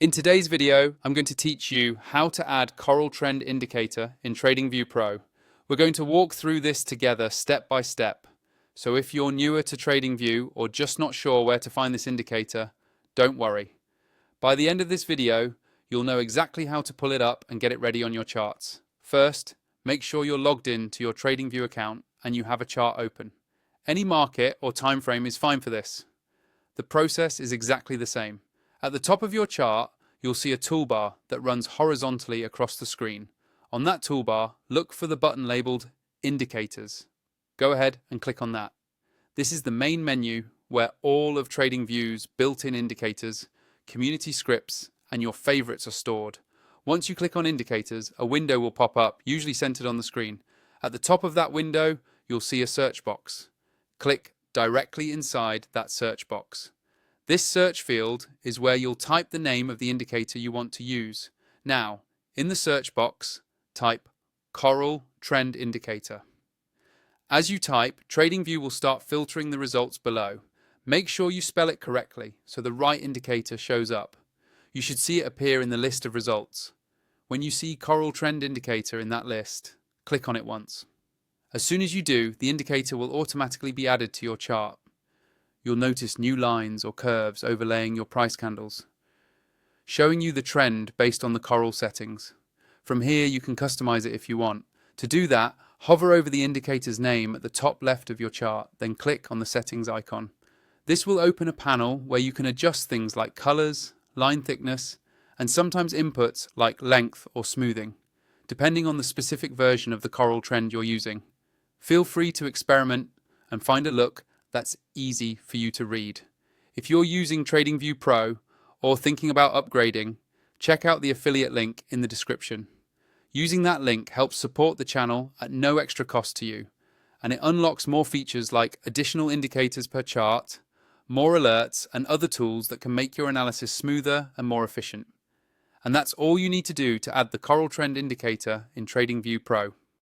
In today's video, I'm going to teach you how to add Coral Trend Indicator in TradingView Pro. We're going to walk through this together step by step. So if you're newer to TradingView or just not sure where to find this indicator, don't worry. By the end of this video, you'll know exactly how to pull it up and get it ready on your charts. First, make sure you're logged in to your TradingView account and you have a chart open. Any market or time frame is fine for this. The process is exactly the same. At the top of your chart, you'll see a toolbar that runs horizontally across the screen. On that toolbar, look for the button labeled Indicators. Go ahead and click on that. This is the main menu where all of TradingView's built-in indicators, community scripts, and your favorites are stored. Once you click on Indicators, a window will pop up, usually centered on the screen. At the top of that window, you'll see a search box. Click directly inside that search box. This search field is where you'll type the name of the indicator you want to use. Now, in the search box, type Coral Trend Indicator. As you type, TradingView will start filtering the results below. Make sure you spell it correctly so the right indicator shows up. You should see it appear in the list of results. When you see Coral Trend Indicator in that list, click on it once. As soon as you do, the indicator will automatically be added to your chart. You'll notice new lines or curves overlaying your price candles, showing you the trend based on the Coral settings. From here, you can customize it if you want. To do that, hover over the indicator's name at the top left of your chart, then click on the settings icon. This will open a panel where you can adjust things like colors, line thickness, and sometimes inputs like length or smoothing, depending on the specific version of the Coral trend you're using. Feel free to experiment and find a look that's easy for you to read. If you're using TradingView Pro or thinking about upgrading, check out the affiliate link in the description. Using that link helps support the channel at no extra cost to you, and it unlocks more features like additional indicators per chart, more alerts, and other tools that can make your analysis smoother and more efficient. And that's all you need to do to add the Coral Trend Indicator in TradingView Pro.